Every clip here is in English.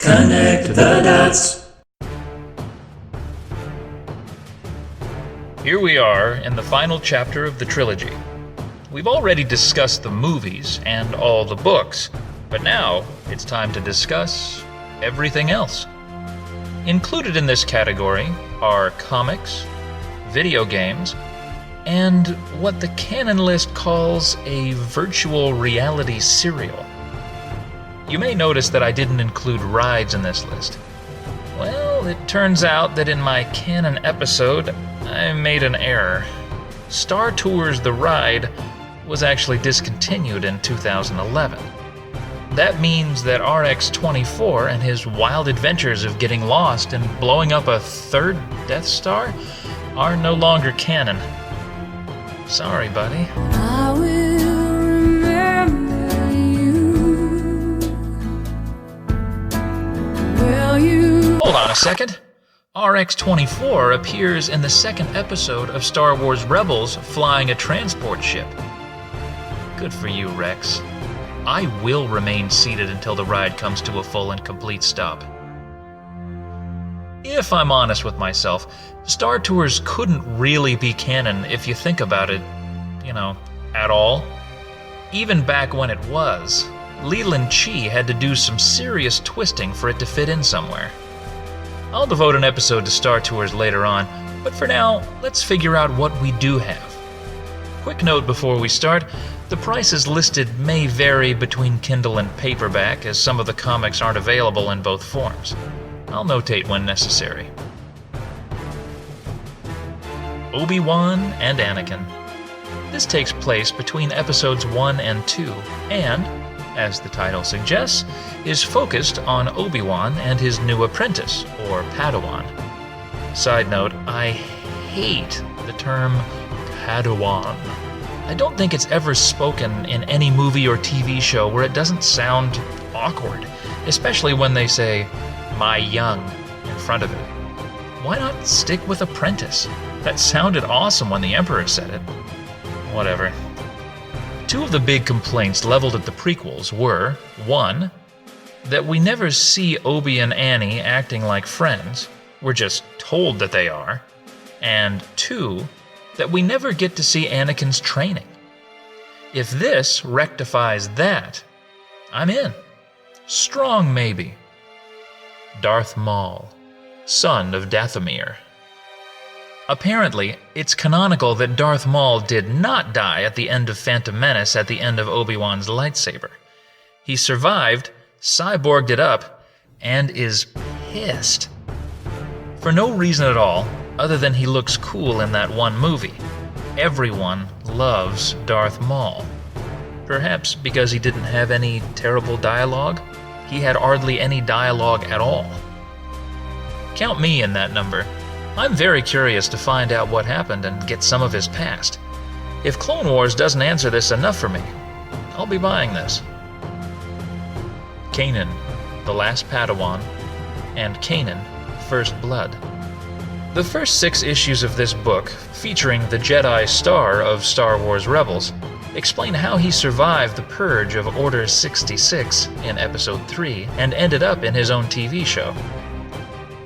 Connect the dots. Here we are in the final chapter of the trilogy. We've already discussed the movies and all the books, but now it's time to discuss everything else. Included in this category are comics, video games, and what the Canon list calls a virtual reality serial. You may notice that I didn't include rides in this list. Well, it turns out that in my Canon episode, I made an error. Star Tours The Ride was actually discontinued in 2011. That means that RX-24 and his wild adventures of getting lost and blowing up a third Death Star are no longer canon. Sorry, buddy. I will remember you. Will you? Hold on a second. RX-24 appears in the second episode of Star Wars Rebels flying a transport ship. Good for you, Rex. I will remain seated until the ride comes to a full and complete stop. If I'm honest with myself, Star Tours couldn't really be canon if you think about it, at all. Even back when it was, Leland Chee had to do some serious twisting for it to fit in somewhere. I'll devote an episode to Star Tours later on, but for now, let's figure out what we do have. Quick note before we start, the prices listed may vary between Kindle and paperback, as some of the comics aren't available in both forms. I'll notate when necessary. Obi-Wan and Anakin. This takes place between episodes 1 and 2, and, as the title suggests, is focused on Obi-Wan and his new apprentice, or Padawan. Side note, I hate the term Padawan. I don't think it's ever spoken in any movie or TV show where it doesn't sound awkward, especially when they say, "my young," in front of it. Why not stick with apprentice? That sounded awesome when the Emperor said it. Whatever. Two of the big complaints leveled at the prequels were, 1, that we never see Obi and Annie acting like friends, we're just told that they are, and 2, that we never get to see Anakin's training. If this rectifies that, I'm in. Strong maybe. Darth Maul, son of Dathomir. Apparently, it's canonical that Darth Maul did not die at the end of Phantom Menace at the end of Obi-Wan's lightsaber. He survived, cyborged it up, and is pissed. For no reason at all, other than he looks cool in that one movie. Everyone loves Darth Maul. Perhaps because he didn't have any terrible dialogue? He had hardly any dialogue at all. Count me in that number. I'm very curious to find out what happened and get some of his past. If Clone Wars doesn't answer this enough for me, I'll be buying this. Kanan, The Last Padawan, and Kanan, First Blood. The first 6 issues of this book, featuring the Jedi star of Star Wars Rebels, explain how he survived the purge of Order 66 in Episode 3 and ended up in his own TV show.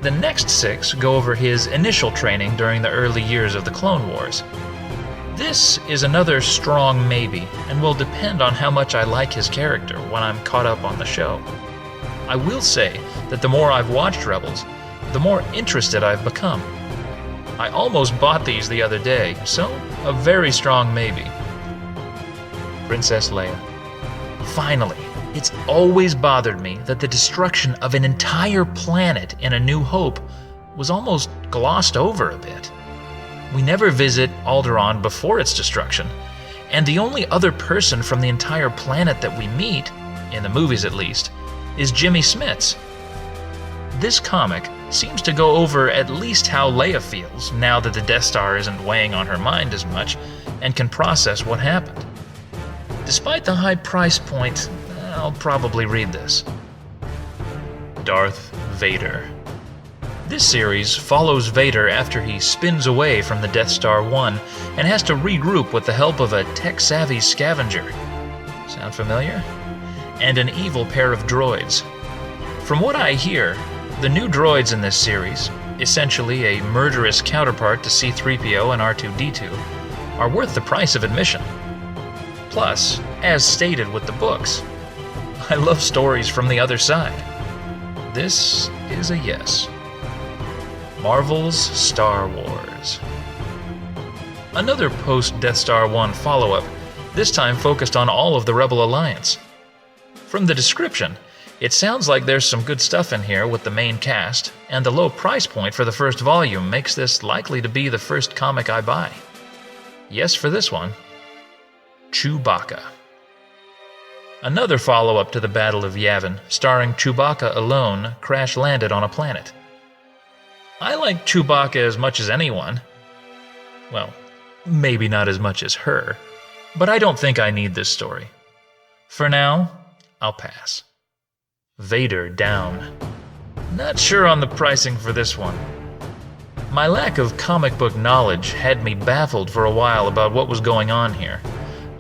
The next 6 go over his initial training during the early years of the Clone Wars. This is another strong maybe, and will depend on how much I like his character when I'm caught up on the show. I will say that the more I've watched Rebels, the more interested I've become. I almost bought these the other day, so a very strong maybe. Princess Leia. Finally, it's always bothered me that the destruction of an entire planet in A New Hope was almost glossed over a bit. We never visit Alderaan before its destruction, and the only other person from the entire planet that we meet, in the movies at least, is Jimmy Smits. This comic seems to go over at least how Leia feels now that the Death Star isn't weighing on her mind as much and can process what happened. Despite the high price point, I'll probably read this. Darth Vader. This series follows Vader after he spins away from the Death Star 1 and has to regroup with the help of a tech-savvy scavenger. Sound familiar? And an evil pair of droids. From what I hear, the new droids in this series, essentially a murderous counterpart to C-3PO and R2-D2, are worth the price of admission. Plus, as stated with the books, I love stories from the other side. This is a yes. Marvel's Star Wars. Another post-Death Star 1 follow-up, this time focused on all of the Rebel Alliance. From the description, it sounds like there's some good stuff in here with the main cast, and the low price point for the first volume makes this likely to be the first comic I buy. Yes for this one. CHEWBACCA. Another follow-up to the Battle of Yavin, starring CHEWBACCA alone, crash-landed on a planet. I like CHEWBACCA as much as anyone. Well, maybe not as much as her, but I don't think I need this story. For now, I'll pass. VADER down. Not sure on the pricing for this one. My lack of comic book knowledge had me baffled for a while about what was going on here.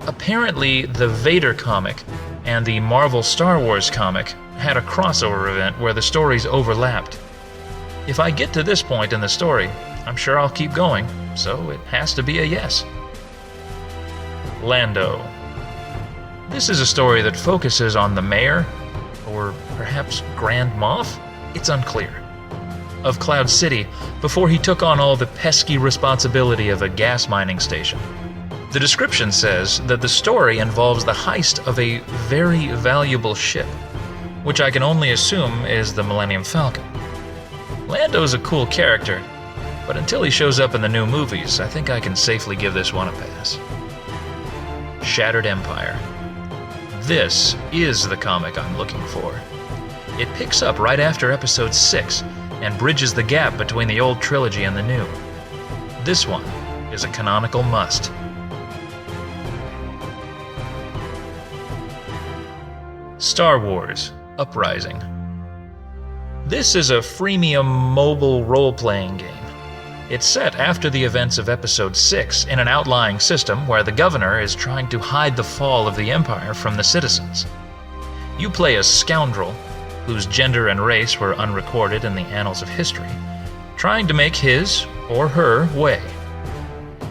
Apparently, the VADER comic and the Marvel Star Wars comic had a crossover event where the stories overlapped. If I get to this point in the story, I'm sure I'll keep going, so it has to be a yes. Lando. This is a story that focuses on the mayor, or perhaps Grand Moff? It's unclear, of Cloud City before he took on all the pesky responsibility of a gas mining station. The description says that the story involves the heist of a very valuable ship, which I can only assume is the Millennium Falcon. Lando's a cool character, but until he shows up in the new movies, I think I can safely give this one a pass. Shattered Empire. This is the comic I'm looking for. It picks up right after Episode 6 and bridges the gap between the old trilogy and the new. This one is a canonical must. Star Wars Uprising. This is a freemium mobile role-playing game. It's set after the events of Episode 6 in an outlying system where the governor is trying to hide the fall of the Empire from the citizens. You play a scoundrel, whose gender and race were unrecorded in the annals of history, trying to make his or her way.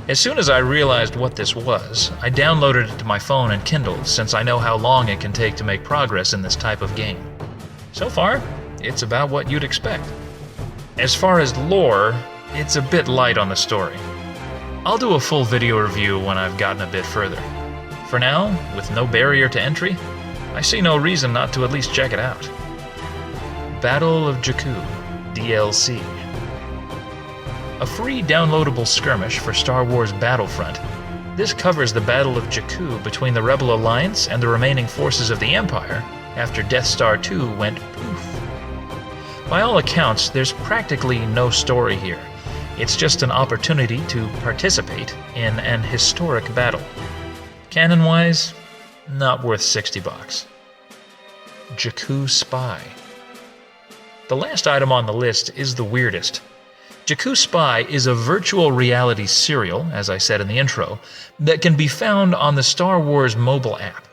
As soon as I realized what this was, I downloaded it to my phone and Kindle since I know how long it can take to make progress in this type of game. So far, it's about what you'd expect. As far as lore, it's a bit light on the story. I'll do a full video review when I've gotten a bit further. For now, with no barrier to entry, I see no reason not to at least check it out. Battle of JAKKU DLC. A free downloadable skirmish for Star Wars Battlefront, this covers the Battle of JAKKU between the Rebel Alliance and the remaining forces of the Empire after Death Star 2 went poof. By all accounts, there's practically no story here. It's just an opportunity to participate in an historic battle. Canon-wise, not worth $60. JAKKU Spy. The last item on the list is the weirdest. JAKKU Spy is a virtual reality serial, as I said in the intro, that can be found on the Star Wars mobile app.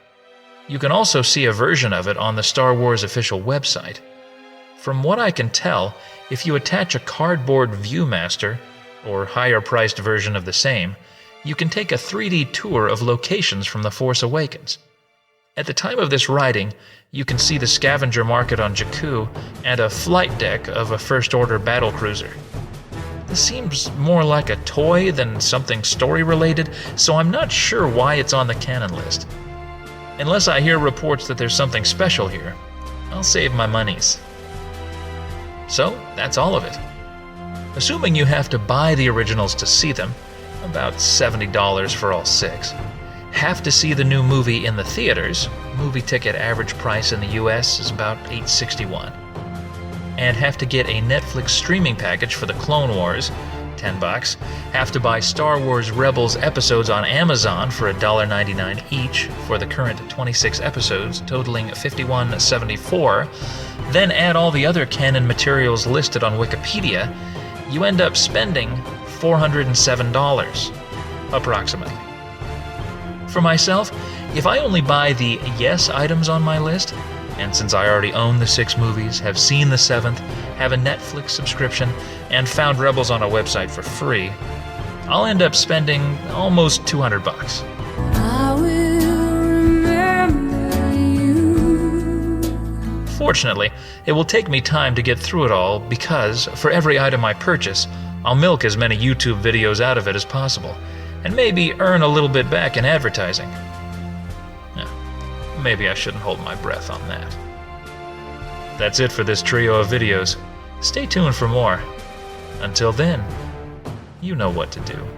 You can also see a version of it on the Star Wars official website. From what I can tell, if you attach a cardboard Viewmaster, or higher-priced version of the same, you can take a 3D tour of locations from The Force Awakens. At the time of this writing, you can see the scavenger market on JAKKU and a flight deck of a First Order battlecruiser. This seems more like a toy than something story-related, so I'm not sure why it's on the canon list. Unless I hear reports that there's something special here, I'll save my monies. So, that's all of it. Assuming you have to buy the originals to see them, about $70 for all 6, have to see the new movie in the theaters, movie ticket average price in the US is about $8.61, and have to get a Netflix streaming package for the Clone Wars, $10, have to buy Star Wars Rebels episodes on Amazon for $1.99 each for the current 26 episodes, totaling $51.74, then add all the other canon materials listed on Wikipedia, you end up spending $407, approximately. For myself, if I only buy the yes items on my list, And since I already own the 6 movies, have seen the 7th, have a Netflix subscription, and found Rebels on a website for free, I'll end up spending almost $200. I will remember you. Fortunately, it will take me time to get through it all because for every item I purchase, I'll milk as many YouTube videos out of it as possible, and maybe earn a little bit back in advertising. Maybe I shouldn't hold my breath on that. That's it for this trio of videos. Stay tuned for more. Until then, you know what to do.